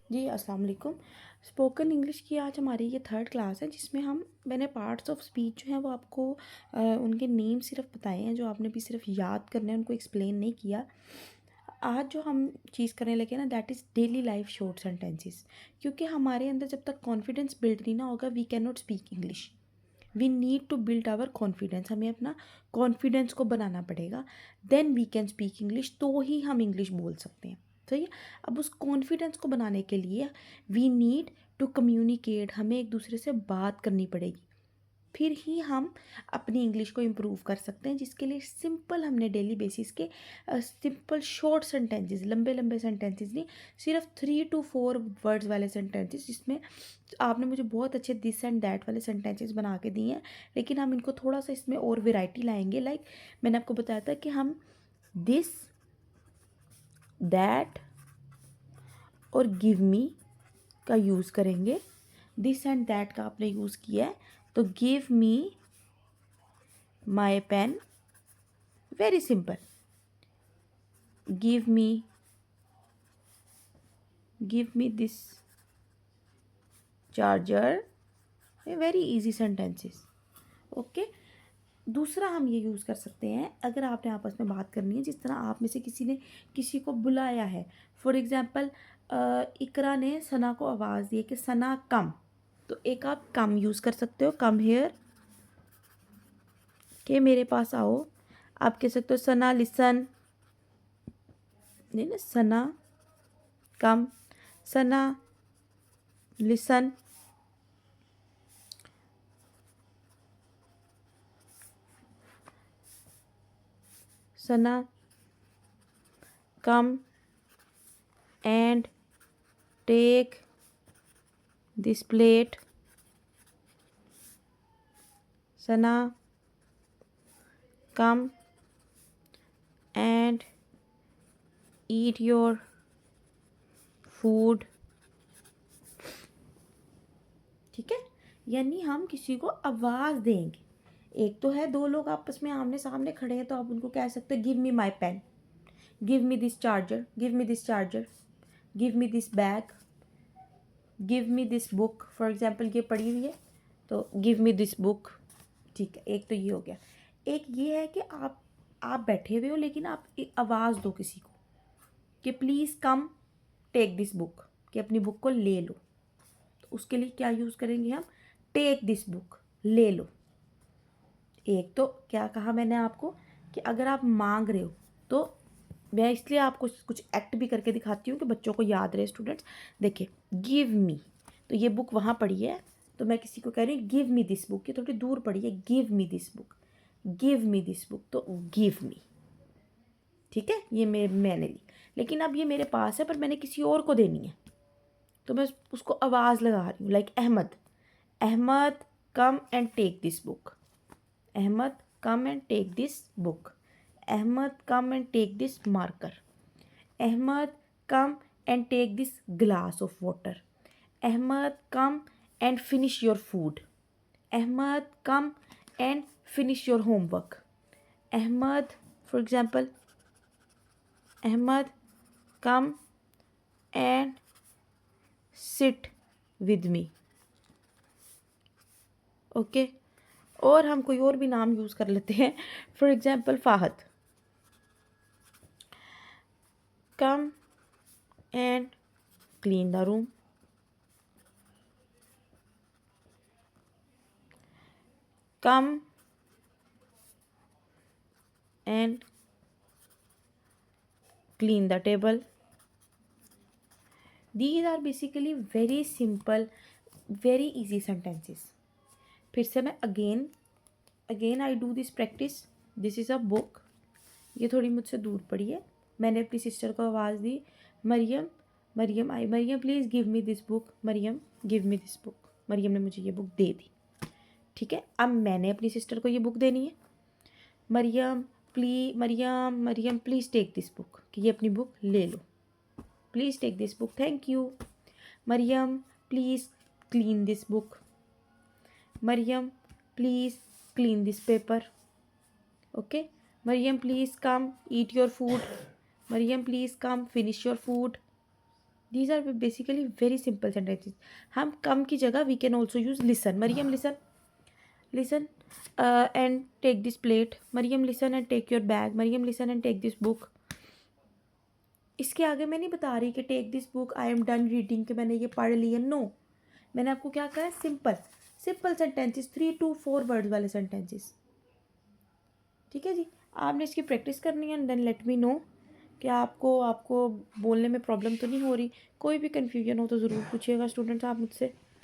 जी अस्सलाम वालेकुम। Spoken English की आज हमारी ये थर्ड क्लास है जिसमें मैंने पार्ट्स ऑफ स्पीच जो हैं वो आपको उनके नेम सिर्फ बताए हैं, जो आपने भी सिर्फ याद करने हैं, उनको एक्सप्लेन नहीं किया। आज जो हम चीज़ करने लगे ना, that is daily life short sentences. क्योंकि हमारे अंदर जब तक कॉन्फिडेंस बिल्ड नहीं ना होगा, we can not speak English. We need to build our confidence. हमें अपना कॉन्फिडेंस को बनाना पड़ेगा, then we can speak English, तो ही हम इंग्लिश बोल सकते हैं। सही है। अब उस कॉन्फिडेंस को बनाने के लिए वी नीड टू कम्युनिकेट, हमें एक दूसरे से बात करनी पड़ेगी, फिर ही हम अपनी इंग्लिश को इम्प्रूव कर सकते हैं। जिसके लिए सिंपल हमने डेली बेसिस के सिंपल शॉर्ट सेंटेंसेस, लंबे लंबे सेंटेंसेस नहीं, सिर्फ 3 to 4 वर्ड्स वाले सेंटेंसेस, जिसमें आपने मुझे बहुत अच्छे दिस एंड दैट वाले सेंटेंसेस बना के दिए हैं, लेकिन हम इनको थोड़ा सा इसमें और वेराइटी लाएंगे। लाइक मैंने आपको बताया था कि हम दिस, दैट और गिव मी का यूज़ करेंगे। दिस एंड दैट का आपने यूज़ किया है, तो give me my pen, very simple. Give me this charger, very easy sentences. Okay. दूसरा हम ये यूज़ कर सकते हैं, अगर आपने आपस में बात करनी है, जिस तरह आप में से किसी ने किसी को बुलाया है। फॉर एग्ज़ाम्पल, इकरा ने सना को आवाज़ दी कि सना कम, तो एक आप कम यूज़ कर सकते हो, कम हेयर, के मेरे पास आओ। आप कह सकते हो सना लिसन, नहीं ना, Sana come, Sana listen. Sana come and take this plate. Sana come and eat your food. ठीक है। यानी हम किसी को आवाज़ देंगे। एक तो है दो लोग आपस में आमने सामने खड़े हैं, तो आप उनको कह सकते हैं give me my pen, give me this charger, give me this charger, give me this bag, give me this book. For example ये पढ़ी हुई है, तो गिव मी दिस बुक। ठीक है, एक तो ये हो गया। एक ये है कि आप बैठे हुए हो, लेकिन आप एक आवाज़ दो किसी को कि please come take this book, कि अपनी बुक को ले लो। तो उसके लिए क्या यूज़ करेंगे हम? टेक दिस बुक, ले लो। एक तो क्या कहा मैंने आपको कि अगर आप मांग रहे हो, तो मैं इसलिए आपको कुछ एक्ट भी करके दिखाती हूँ कि बच्चों को याद रहे। स्टूडेंट्स देखिए, गिव मी, तो ये बुक वहाँ पड़ी है, तो मैं किसी को कह रही हूँ गिव मी दिस बुक, ये थोड़ी दूर पड़ी है, give me this book, give me this book, तो गिव मी। ठीक है, ये मैंने ली, लेकिन अब ये मेरे पास है पर मैंने किसी और को देनी है, तो मैं उसको आवाज़ लगा रही हूँ। Like Ahmad, Ahmad come and take this book, Ahmad come and take this book, Ahmad come and take this marker, Ahmad come and take this glass of water, Ahmad come and finish your food, Ahmad come and finish your homework, Ahmad, for example, Ahmad come and sit with me। Okay. और हम कोई और भी नाम use कर लेते हैं। For example Fahad, come and clean the room, come and clean the table. These are basically very simple, very easy sentences। फिर से मैं again I do this practice. This is a book, ये थोड़ी मुझसे दूर पड़ी है, मैंने अपनी सिस्टर को आवाज़ दी, मरियम, मरियम आई, Mariam please give me this book, Mariam give me this book. Mariam ने मुझे ये बुक दे दी। ठीक है, अब मैंने अपनी सिस्टर को ये बुक देनी है। Mariam Mariam please take this book, कि ये अपनी बुक ले लो। Please take this book, thank you. Mariam please clean this book, Mariam please clean this paper. Okay. Mariam please come eat your food, Mariam please come finish your food. These are basically very simple sentences. हम come की जगह we can also use listen. Mariam listen, listen and take this plate. Mariam listen and take your bag. Maryam listen and take this book. इसके आगे मैं नहीं बता रही कि take this book, I am done reading, कि मैंने ये पढ़ लिया. नो, मैंने आपको क्या कहा है, simple simple sentences, 3 to 4 words वाले सेंटेंसेस. ठीक है जी. आपने इसकी प्रैक्टिस करनी है and then let me know कि आपको बोलने में प्रॉब्लम तो नहीं हो रही. कोई भी कन्फ्यूजन हो तो ज़रूर पूछिएगा स्टूडेंट्स आप मुझसे.